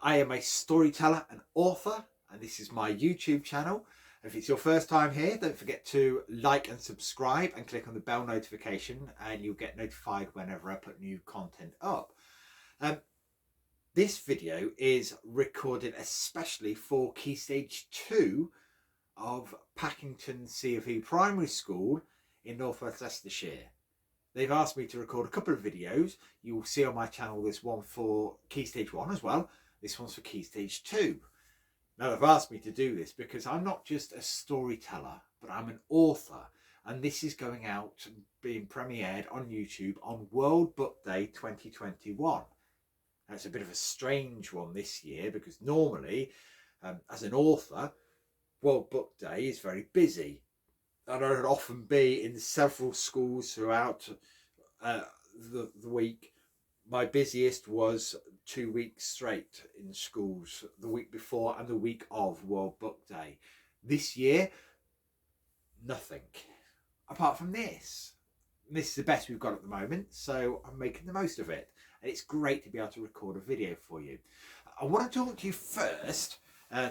I am a storyteller and author, and this is my YouTube channel. If it's your first time here, don't forget to like and subscribe and click on the bell notification, and you'll get notified whenever I put new content up. This video is recorded especially for Key Stage 2 of Packington CFE Primary School in Northwest Leicestershire. They've asked me to record a couple of videos. You will see on my channel this one for Key Stage 1 as well. This one's for Key Stage 2. Now they've asked me to do this because I'm not just a storyteller, but I'm an author. And this is going out and being premiered on YouTube on World Book Day 2021. Now it's a bit of a strange one this year because normally, as an author, World Book Day is very busy. And I would often be in several schools throughout the week. My busiest was 2 weeks straight in schools, the week before and the week of World Book Day. This year, nothing. Apart from this. This is the best we've got at the moment, so I'm making the most of it. And it's great to be able to record a video for you. I want to talk to you first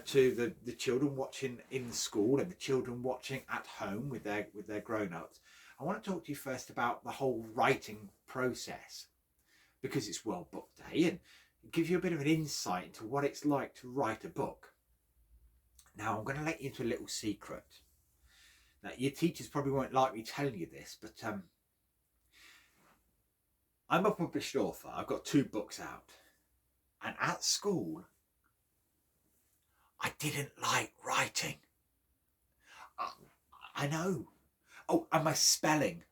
to the children watching in school and the children watching at home with their grown-ups. I want to talk to you first about the whole writing process, because it's World Book Day and give you a bit of an insight into what it's like to write a book. Now I'm going to let you into a little secret. Now your teachers probably won't like me telling you this, but I'm a published author. I've got 2 books out, and at school I didn't like writing. I know. Oh, and my spelling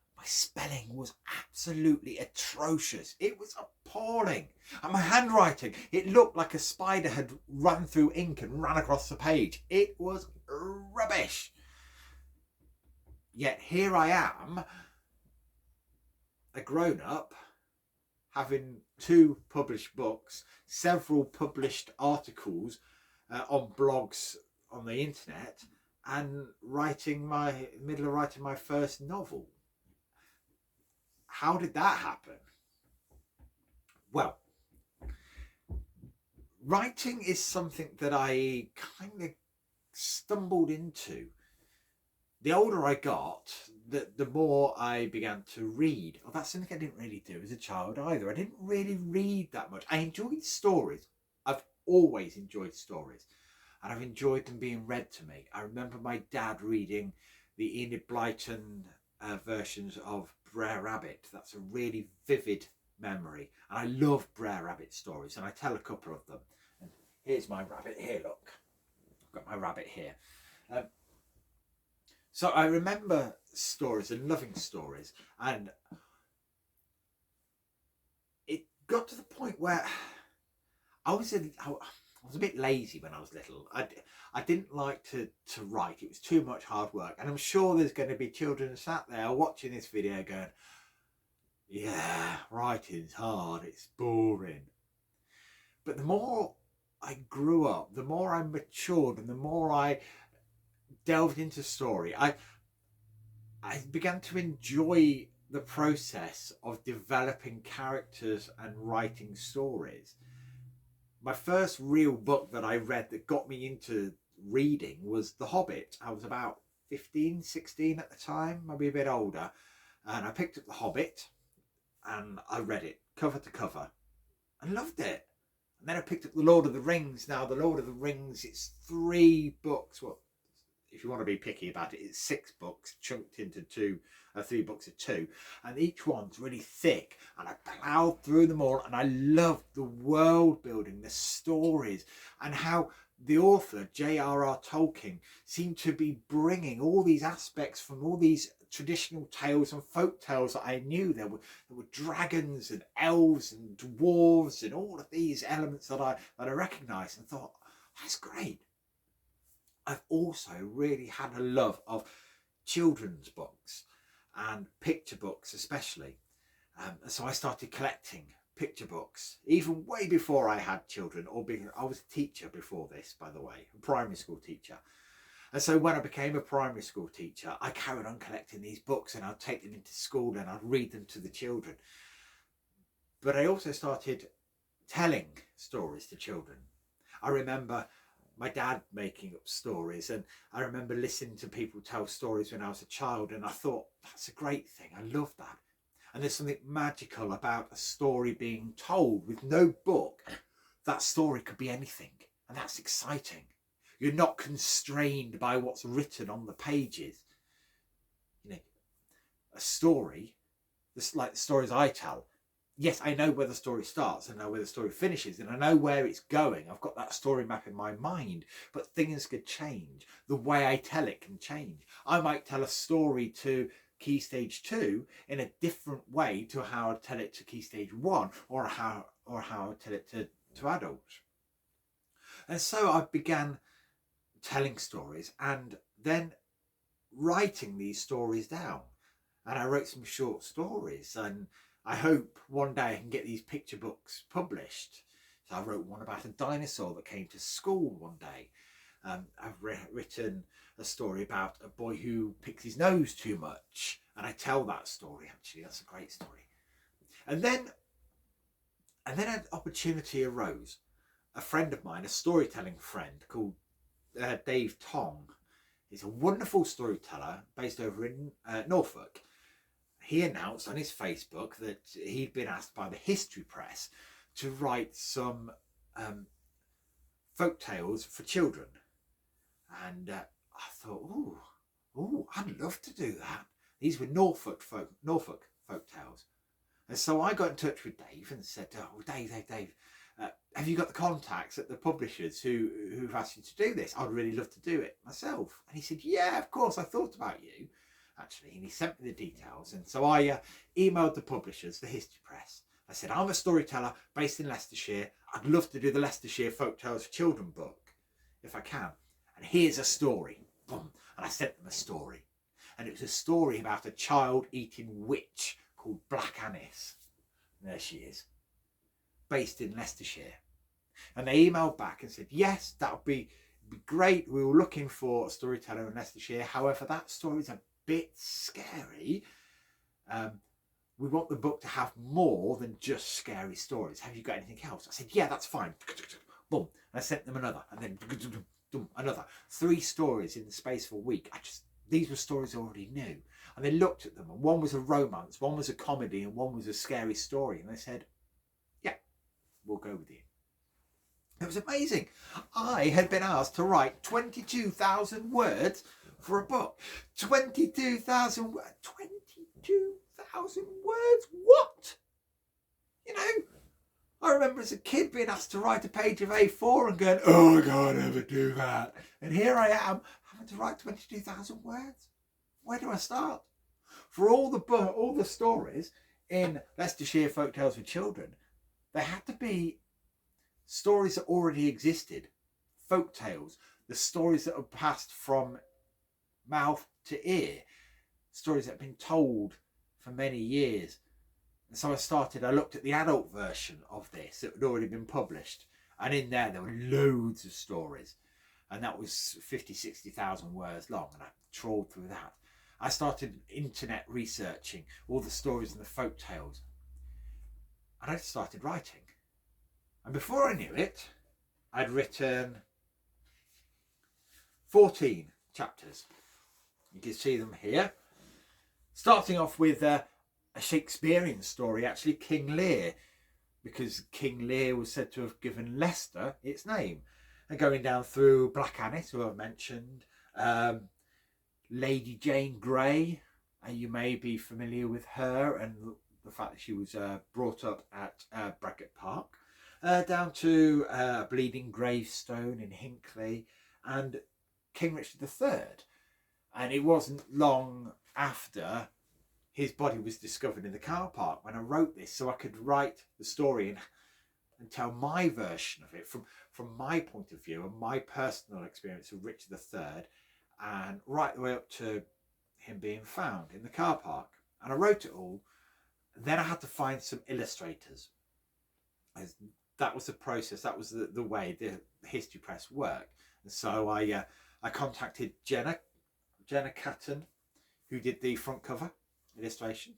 was absolutely atrocious. It was appalling. And my handwriting, it looked like a spider had run through ink and ran across the page. It was rubbish. Yet here I am, a grown-up, having 2 published books, several published articles on blogs on the internet, and writing my first novel. How did that happen? Well, writing is something that I kind of stumbled into. The older I got, the more I began to read. Oh, that's something I didn't really do as a child either. I didn't really read that much. I enjoyed stories. I've always enjoyed stories. And I've enjoyed them being read to me. I remember my dad reading the Enid Blyton versions of Brer Rabbit. That's a really vivid memory. And I love Brer Rabbit stories, and I tell a couple of them. And here's my rabbit here, look. I've got my rabbit here. So I remember stories and loving stories, and it got to the point where I was a bit lazy when I was little. I didn't like to write. It was too much hard work. And I'm sure there's going to be children sat there watching this video going, yeah, writing's hard, it's boring. But the more I grew up, the more I matured, and the more I delved into story, I began to enjoy the process of developing characters and writing stories. My first real book that I read that got me into reading was The Hobbit. I was about 15, 16 at the time, maybe a bit older. And I picked up The Hobbit and I read it cover to cover and loved it. And then I picked up The Lord of the Rings. Now, The Lord of the Rings, it's 3 books. Well, if you want to be picky about it, it's 6 books chunked into 3 books of 2, and each one's really thick, and I ploughed through them all, and I loved the world building, the stories, and how the author J.R.R. Tolkien seemed to be bringing all these aspects from all these traditional tales and folk tales that I knew. There were dragons and elves and dwarves and all of these elements that I recognised, and thought, that's great. I've also really had a love of children's books and picture books especially. So I started collecting picture books even way before I had children, I was a teacher before this, by the way, a primary school teacher. And so when I became a primary school teacher, I carried on collecting these books, and I'd take them into school and I'd read them to the children. But I also started telling stories to children. I remember my dad making up stories, and I remember listening to people tell stories when I was a child, and I thought, that's a great thing. I love that. And there's something magical about a story being told with no book. That story could be anything, and that's exciting. You're not constrained by what's written on the pages. You know, a story, just like the stories I tell, yes, I know where the story starts, I know where the story finishes, and I know where it's going. I've got that story map in my mind, but things could change. The way I tell it can change. I might tell a story to Key Stage 2 in a different way to how I tell it to Key Stage 1, or how I tell it to adults. And so I began telling stories and then writing these stories down. And I wrote some short stories, and I hope one day I can get these picture books published. So I wrote one about a dinosaur that came to school one day. I've written a story about a boy who picks his nose too much, and I tell that story. Actually, that's a great story. And then an opportunity arose. A friend of mine, a storytelling friend called Dave Tong, is a wonderful storyteller based over in Norfolk. He announced on his Facebook that he'd been asked by the History Press to write some folk tales for children. And I thought, ooh, I'd love to do that. These were Norfolk folk tales. And so I got in touch with Dave and said, oh, Dave, have you got the contacts at the publishers who've asked you to do this? I'd really love to do it myself. And he said, yeah, of course, I thought about you, actually. And he sent me the details. And so I emailed the publishers, the History Press. I said, I'm a storyteller based in Leicestershire. I'd love to do the Leicestershire Folk Tales for Children book, if I can. And here's a story. Boom. And I sent them a story. And it was a story about a child-eating witch called Black Annis. And there she is, based in Leicestershire. And they emailed back and said, yes, that would be great. We were looking for a storyteller in Leicestershire. However, that story's a bit scary. We want the book to have more than just scary stories. Have you got anything else? I said, yeah, that's fine. Boom. And I sent them another, and then another. 3 stories in the space of a week. These were stories I already knew. And they looked at them, and one was a romance, one was a comedy, and one was a scary story. And they said, yeah, we'll go with you. It was amazing. I had been asked to write 22,000 words for a book. 22,000 words. 22,000 words? What? You know, I remember as a kid being asked to write a page of A4 and going, oh, I can't ever do that. And here I am having to write 22,000 words. Where do I start? For all the stories in Leicestershire Folk Tales for Children, they had to be stories that already existed. Folk tales, the stories that are passed from mouth to ear, stories that have been told for many years. And so I looked at the adult version of this that had already been published, and in there were loads of stories, and that was 60,000 words long, and I trawled through that. I started internet researching all the stories and the folk tales, and I started writing. And before I knew it, I'd written 14 chapters. You can see them here. Starting off with a Shakespearean story, actually, King Lear, because King Lear was said to have given Leicester its name. And going down through Black Annis, who I've mentioned, Lady Jane Grey, you may be familiar with her and the fact that she was brought up at Brackett Park, down to Bleeding Gravestone in Hinckley, and King Richard III. And it wasn't long after his body was discovered in the car park when I wrote this, so I could write the story and tell my version of it from my point of view and my personal experience of Richard III, and right the way up to him being found in the car park. And I wrote it all. Then I had to find some illustrators. That was the process. That was the way the History Press worked. And so I contacted Jenna Catton, who did the front cover illustration.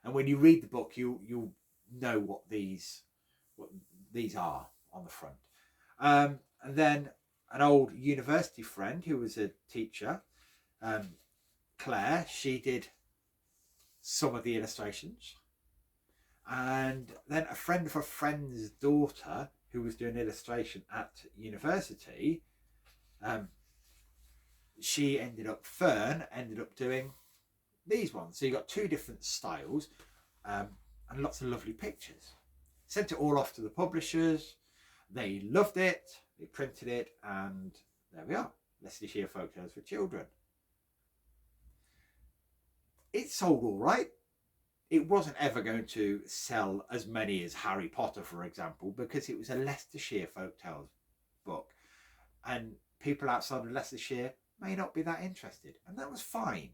And when you read the book, you'll know what these are on the front. And then an old university friend who was a teacher, Claire, she did some of the illustrations. And then a friend of a friend's daughter who was doing illustration at university, Fern ended up doing these ones. So you got two different styles, and lots of lovely pictures. Sent it all off to the publishers. They loved it, they printed it, and there we are. Leicestershire Folk Tales for Children. It sold all right. It wasn't ever going to sell as many as Harry Potter, for example, because it was a Leicestershire Folk Tales book. And people outside of Leicestershire may not be that interested. And that was fine.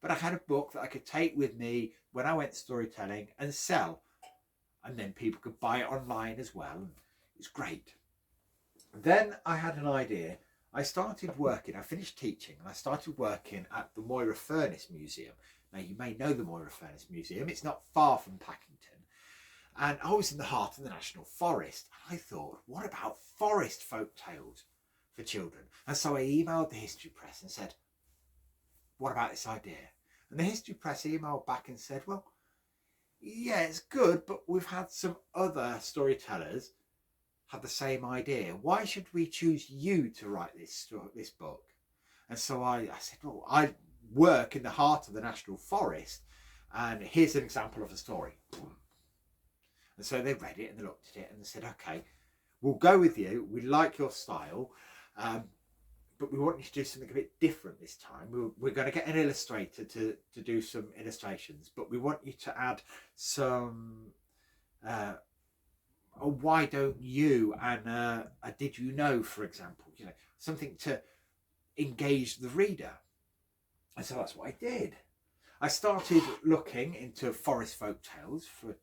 But I had a book that I could take with me when I went storytelling and sell. And then people could buy it online as well. It was great. Then I had an idea. I finished teaching and I started working at the Moira Furnace Museum. Now you may know the Moira Furnace Museum. It's not far from Packington. And I was in the heart of the National Forest. And I thought, what about forest folk tales for children? And so I emailed the History Press and said, what about this idea? And the History Press emailed back and said, well, yeah, it's good, but we've had some other storytellers have the same idea. Why should we choose you to write this book? And so I said, well, I work in the heart of the National Forest, and here's an example of a story. And so they read it and they looked at it and they said, okay, we'll go with you. We like your style, but we want you to do something a bit different this time. We're going to get an illustrator to do some illustrations, but we want you to add some a why don't you and a did you know, for example, something to engage the reader. And so that's what I did. I started looking into forest folk tales for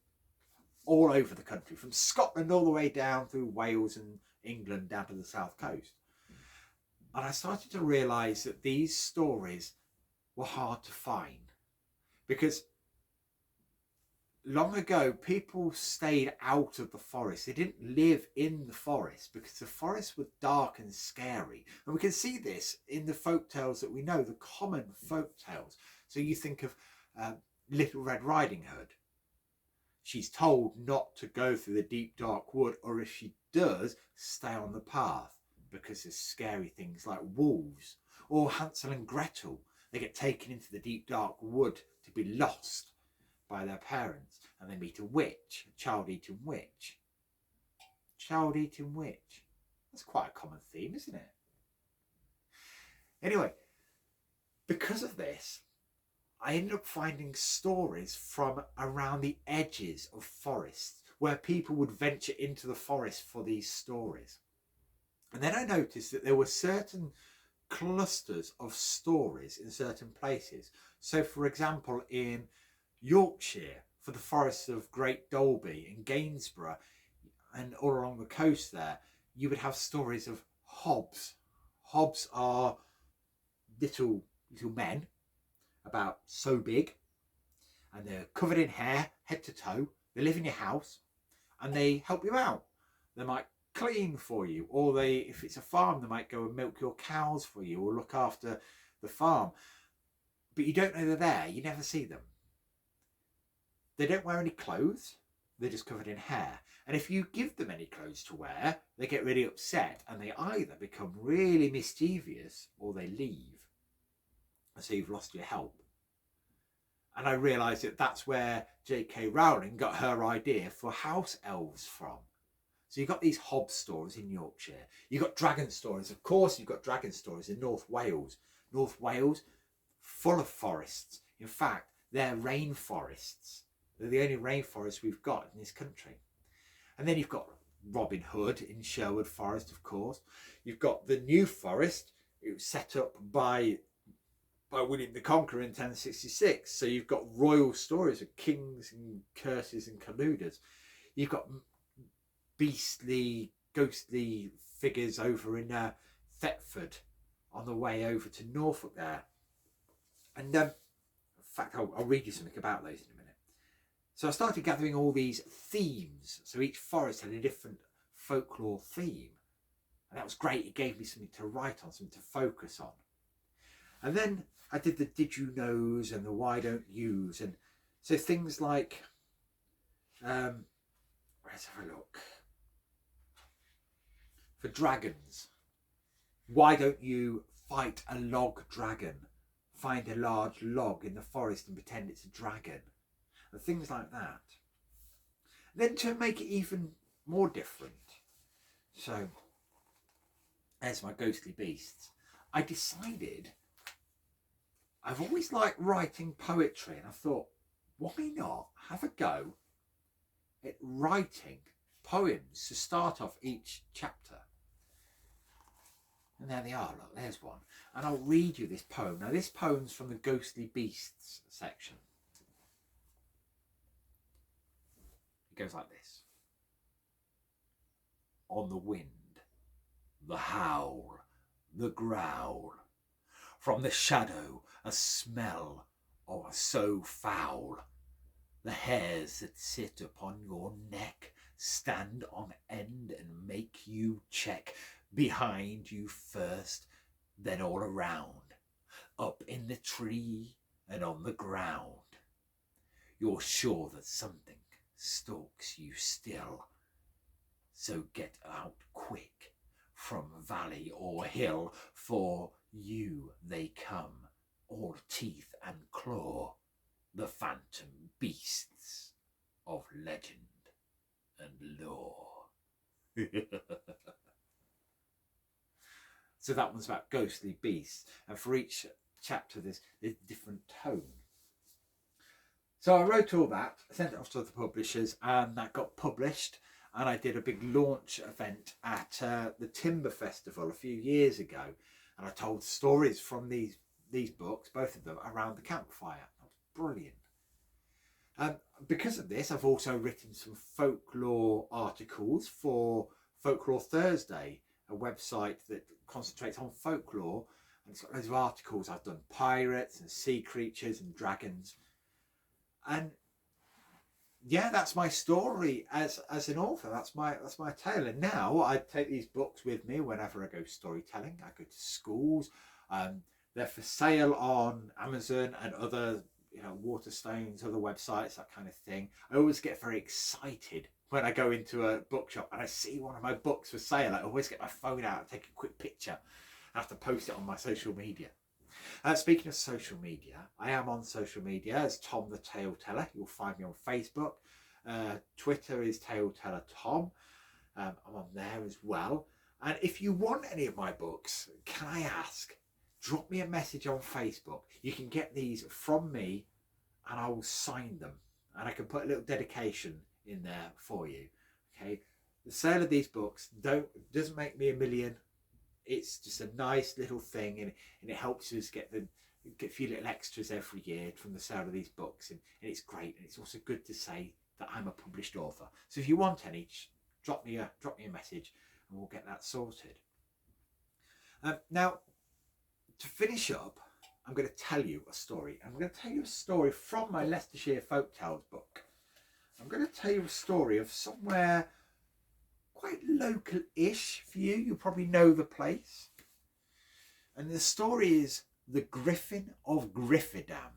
all over the country, from Scotland all the way down through Wales and England down to the south coast. And I started to realise that these stories were hard to find, because long ago people stayed out of the forest. They didn't live in the forest because the forests were dark and scary. And we can see this in the folk tales that we know, the common folk tales. So you think of Little Red Riding Hood. She's told not to go through the deep dark wood, or if she does, stay on the path, because there's scary things like wolves. Or Hansel and Gretel, they get taken into the deep dark wood to be lost by their parents, and they meet a witch, a child-eating witch. Child-eating witch. That's quite a common theme, isn't it? Anyway, because of this, I ended up finding stories from around the edges of forests where people would venture into the forest for these stories. And then I noticed that there were certain clusters of stories in certain places. So, for example, in Yorkshire, for the forests of Great Dolby and Gainsborough and all along the coast there, you would have stories of hobs. Hobs are little men, about so big, and they're covered in hair, head to toe. They live in your house and they help you out. They might clean for you, or if it's a farm, they might go and milk your cows for you or look after the farm. But you don't know they're there. You never see them. They don't wear any clothes. They're just covered in hair. And if you give them any clothes to wear, they get really upset and they either become really mischievous or they leave. And so you've lost your help. And I realised that that's where J.K. Rowling got her idea for house elves from. So you've got these hob stories in Yorkshire. You've got dragon stories. Of course, you've got dragon stories in North Wales. North Wales, full of forests. In fact, they're rainforests. They're the only rainforests we've got in this country. And then you've got Robin Hood in Sherwood Forest, of course. You've got the New Forest. It was set up by William the Conqueror in 1066. So you've got royal stories of kings and curses and colluders. You've got beastly, ghostly figures over in Thetford on the way over to Norfolk there. And in fact, I'll read you something about those in a minute. So I started gathering all these themes. So each forest had a different folklore theme. And that was great. It gave me something to write on, something to focus on. And then I did the did you knows and the why don't yous. And so things like, let's have a look. For dragons, why don't you fight a log dragon? Find a large log in the forest and pretend it's a dragon. And things like that. Then to make it even more different. So, there's my ghostly beasts. I decided I've always liked writing poetry, and I thought, why not have a go at writing poems to start off each chapter? And there they are, look, there's one. And I'll read you this poem. Now, this poem's from the Ghostly Beasts section. It goes like this. On the wind, the howl, the growl, from the shadow a smell so foul. The hairs that sit upon your neck stand on end and make you check. Behind you first, then all around, up in the tree and on the ground. You're sure that something stalks you still, so get out quick from valley or hill, for you they come, all teeth and claw, the phantom beasts of legend and lore. So that one's about ghostly beasts, and for each chapter there's a different tone. So I wrote all that, sent it off to the publishers, and that got published. And I did a big launch event at the Timber Festival a few years ago, and I told stories from these books, both of them, around the campfire. That was brilliant. Because of this, I've also written some folklore articles for Folklore Thursday, a website that concentrates on folklore, and it's got loads of articles. I've done pirates and sea creatures and dragons, and yeah, that's my story as an author. That's my tale. And now I take these books with me whenever I go storytelling. I go to schools. They're for sale on Amazon and other, Waterstones, other websites, that kind of thing. I always get very excited when I go into a bookshop and I see one of my books for sale. I always get my phone out and take a quick picture. I have to post it on my social media. Speaking of social media, I am on social media as Tom the Tale Teller. You'll find me on Facebook. Twitter is Tale Teller Tom. I'm on there as well. And if you want any of my books, can I ask, drop me a message on Facebook. You can get these from me and I will sign them. And I can put a little dedication in there for you. Okay. The sale of these books doesn't make me a million. It's just a nice little thing, and it helps us get a few little extras every year from the sale of these books, and it's great. And it's also good to say that I'm a published author. So if you want any, drop me a message and we'll get that sorted. Now, to finish up, I'm going to tell you a story. I'm going to tell you a story from my Leicestershire Folk Tales book. I'm going to tell you a story of somewhere quite local-ish for you. You probably know the place. And the story is the Griffin of Griffidam.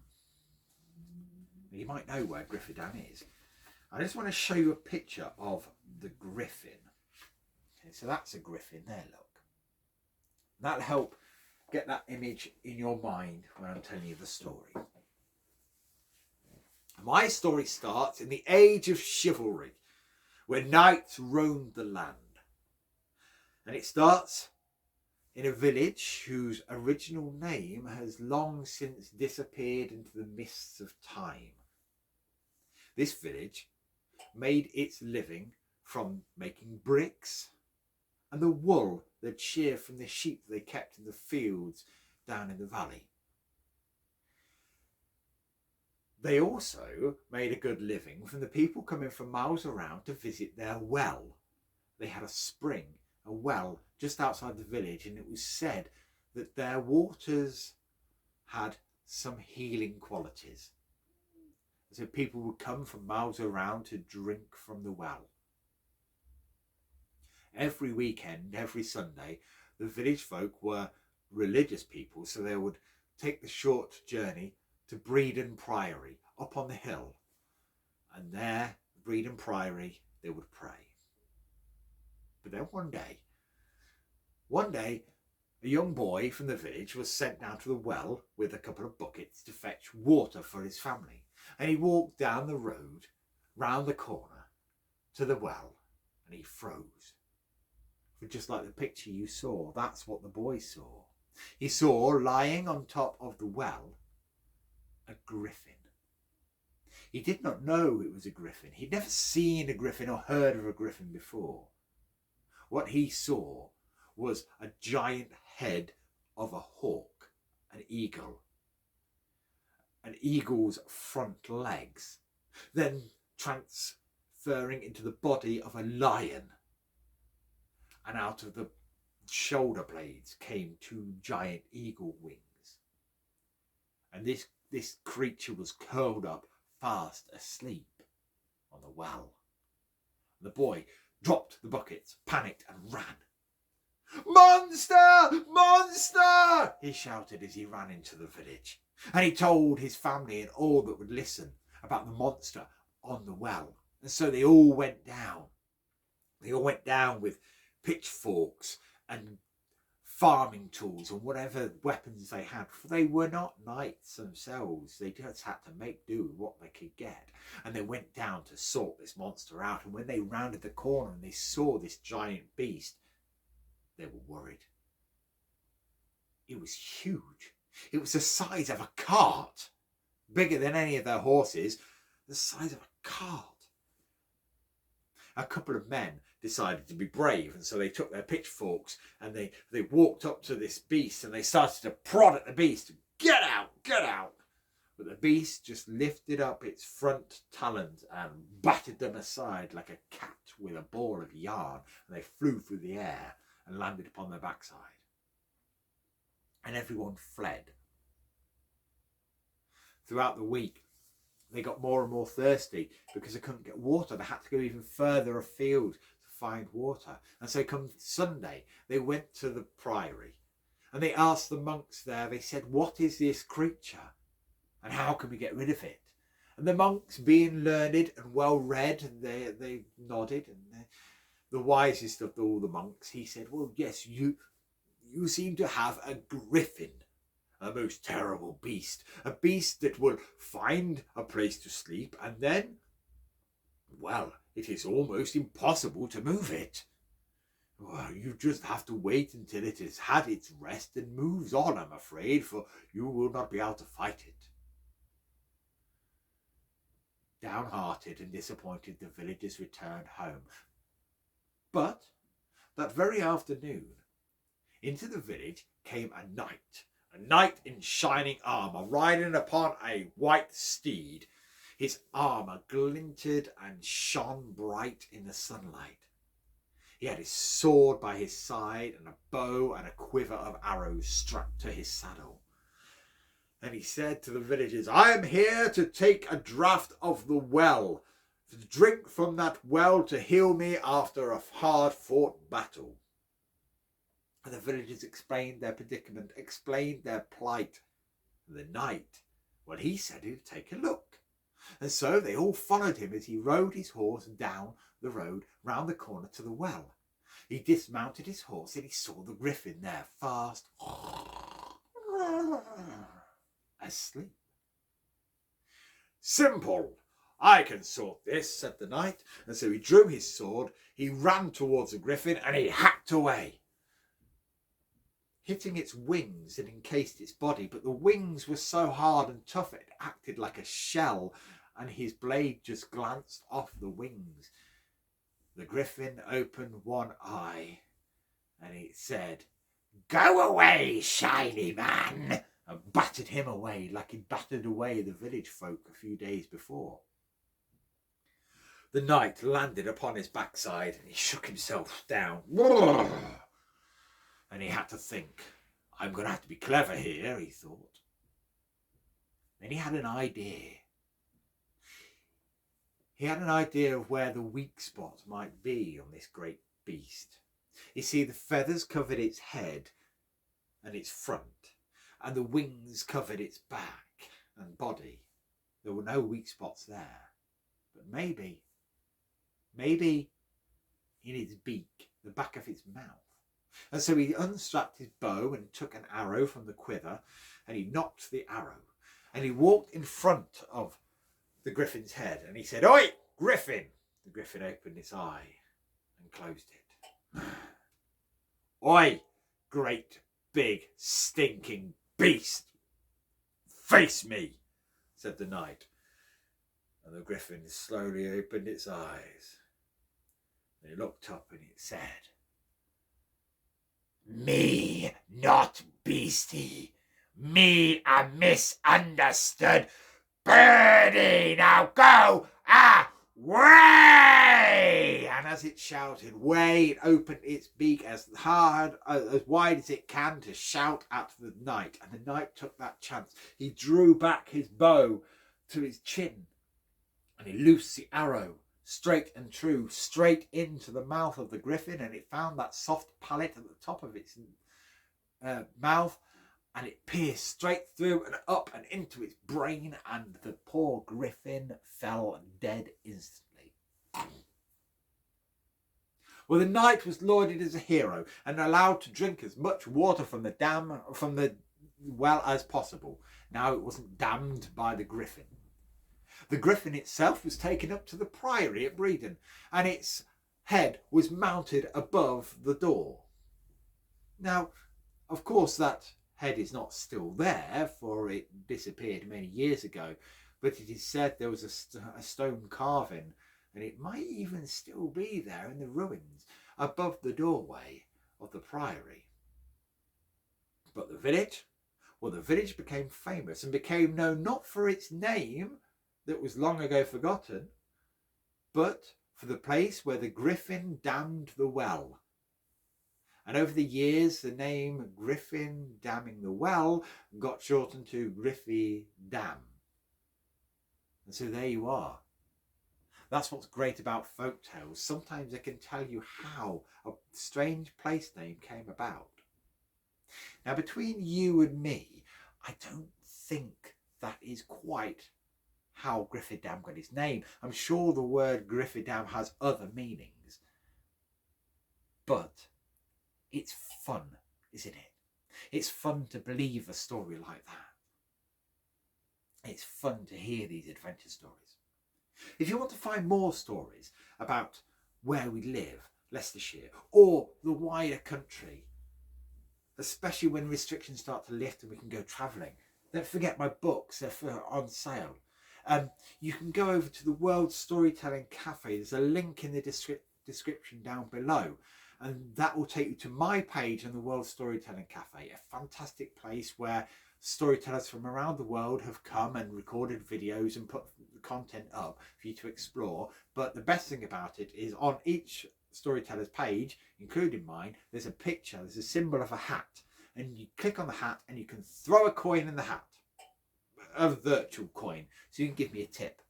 You might know where Griffidam is. I just want to show you a picture of the griffin. Okay, so that's a griffin there, look. That'll help get that image in your mind when I'm telling you the story. My story starts in the age of chivalry, where knights roamed the land. And it starts in a village whose original name has long since disappeared into the mists of time. This village made its living from making bricks and the wool they'd shear from the sheep they kept in the fields down in the valley. They also made a good living from the people coming from miles around to visit their well. They had a spring, a well, just outside the village, and it was said that their waters had some healing qualities. So people would come from miles around to drink from the well. Every weekend, every Sunday, the village folk were religious people, so they would take the short journey to Bredon Priory up on the hill. And there, Bredon Priory, they would pray. But then one day, a young boy from the village was sent down to the well with a couple of buckets to fetch water for his family. And he walked down the road, round the corner, to the well, and he froze. For just like the picture you saw, that's what the boy saw. He saw, lying on top of the well, a griffin. He did not know it was a griffin. He'd never seen a griffin or heard of a griffin before. What he saw was a giant head of a hawk, an eagle. An eagle's front legs, then transferring into the body of a lion. And out of the shoulder blades came two giant eagle wings. And this creature was curled up, fast asleep on the well. The boy dropped the buckets, panicked, and ran. "Monster! Monster!" he shouted as he ran into the village. And he told his family and all that would listen about the monster on the well. And so they all went down. They all went down with pitchforks and farming tools and whatever weapons they had, for they were not knights themselves. They just had to make do with what they could get. And they went down to sort this monster out. And when they rounded the corner and they saw this giant beast, they were worried. It was huge. It was the size of a cart, bigger than any of their horses, the size of a cart. A couple of men decided to be brave, and so they took their pitchforks and they walked up to this beast and they started to prod at the beast. "Get out, get out!" But the beast just lifted up its front talons and batted them aside like a cat with a ball of yarn, and they flew through the air and landed upon their backside. And everyone fled. Throughout the week, they got more and more thirsty because they couldn't get water. They had to go even further afield to find water. And so come Sunday, they went to the priory and they asked the monks there, they said, "What is this creature and how can we get rid of it?" And the monks, being learned and well read, they nodded. And the wisest of all the monks, he said, "Well, yes, you seem to have a griffin, a most terrible beast, a beast that will find a place to sleep and then, well, it is almost impossible to move it. Well, you just have to wait until it has had its rest and moves on, I'm afraid, for you will not be able to fight it." Downhearted and disappointed, the villagers returned home. But that very afternoon, into the village came a knight in shining armour, riding upon a white steed. His armour glinted and shone bright in the sunlight. He had his sword by his side and a bow and a quiver of arrows strapped to his saddle. And he said to the villagers, "I am here to take a draught of the well, to drink from that well to heal me after a hard-fought battle." And the villagers explained their predicament, explained their plight. And the knight, well, he said he'd take a look. And so they all followed him as he rode his horse down the road round the corner to the well. He dismounted his horse and he saw the griffin there fast asleep. "Simple, I can sort this," said the knight. And so he drew his sword, he ran towards the griffin and he hacked away, hitting its wings and encased its body. But the wings were so hard and tough it acted like a shell, and his blade just glanced off the wings. The griffin opened one eye and it said, "Go away, shiny man," and battered him away like he'd battered away the village folk a few days before. The knight landed upon his backside and he shook himself down. And he had to think, "I'm going to have to be clever here," he thought. Then he had an idea. He had an idea of where the weak spot might be on this great beast. You see, the feathers covered its head and its front, and the wings covered its back and body. There were no weak spots there. But maybe in its beak, the back of its mouth. And so he unstrapped his bow and took an arrow from the quiver, and he knocked the arrow. And he walked in front of the griffin's head, and he said, "Oi, Griffin!" The griffin opened its eye and closed it. "Oi, great big stinking beast! Face me!" said the knight. And the griffin slowly opened its eyes. And it looked up and it said, "Me not beastie, me a misunderstood birdie, now go away!" And as it shouted way, it opened its beak as hard, as wide as it can to shout at the knight. And the knight took that chance. He drew back his bow to his chin and he loosed the arrow straight and true, straight into the mouth of the griffin, and it found that soft palate at the top of its mouth, and it pierced straight through and up and into its brain, and the poor griffin fell dead instantly. Well, the knight was lauded as a hero and allowed to drink as much water from the well as possible. Now it wasn't damned by the griffin. The griffin itself was taken up to the priory at Bredon, and its head was mounted above the door. Now, of course, that head is not still there, for it disappeared many years ago, but it is said there was a stone carving, and it might even still be there in the ruins above the doorway of the priory. But the village? Well, the village became famous and became known not for its name that was long ago forgotten, but for the place where the griffin dammed the well. And over the years, the name Griffin damming the well got shortened to Griffydam. And so there you are. That's what's great about folk tales. Sometimes they can tell you how a strange place name came about. Now, between you and me, I don't think that is quite how Griffidam got its name. I'm sure the word Griffidam has other meanings. But it's fun, isn't it? It's fun to believe a story like that. It's fun to hear these adventure stories. If you want to find more stories about where we live, Leicestershire, or the wider country, especially when restrictions start to lift and we can go travelling, don't forget my books, they're on sale. You can go over to the World Storytelling Cafe. There's a link in the description down below, and that will take you to my page on the World Storytelling Cafe, a fantastic place where storytellers from around the world have come and recorded videos and put the content up for you to explore. But the best thing about it is on each storyteller's page, including mine, there's a picture, there's a symbol of a hat, and you click on the hat and you can throw a coin in the hat, a virtual coin, so you can give me a tip.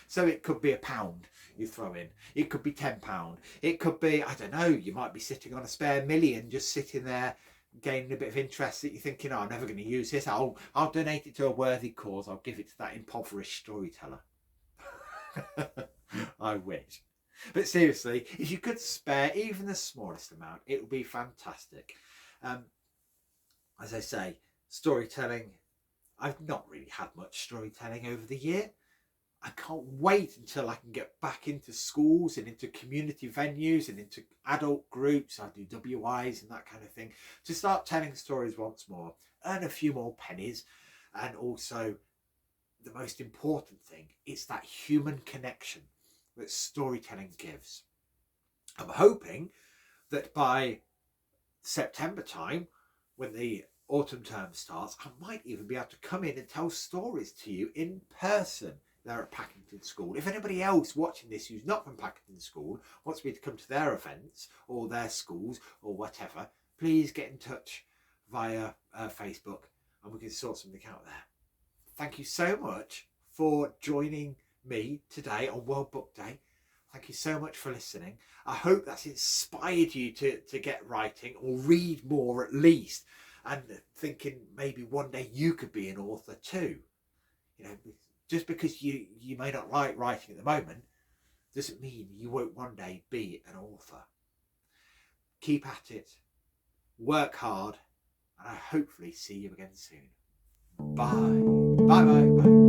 So it could be £1 you throw in, it could be £10, it could be, I don't know, you might be sitting on a spare million, just sitting there gaining a bit of interest that you're thinking, oh, I'm never going to use this, I'll donate it to a worthy cause, I'll give it to that impoverished storyteller. I wish. But seriously, if you could spare even the smallest amount, it would be fantastic. As I say, storytelling, I've not really had much storytelling over the year. I can't wait until I can get back into schools and into community venues and into adult groups. I do WIs and that kind of thing, to start telling stories once more, earn a few more pennies, and also the most important thing, it's that human connection that storytelling gives. I'm hoping that by September time, when the autumn term starts, I might even be able to come in and tell stories to you in person there at Packington School. If anybody else watching this who's not from Packington School wants me to come to their events or their schools or whatever, please get in touch via Facebook and we can sort something out there. Thank you so much for joining me today on World Book Day Thank you so much for listening. I hope that's inspired you to get writing, or read more at least, and thinking maybe one day you could be an author too. You know, just because you may not like writing at the moment doesn't mean you won't one day be an author. Keep at it, work hard, and I hopefully see you again soon. Bye. Bye.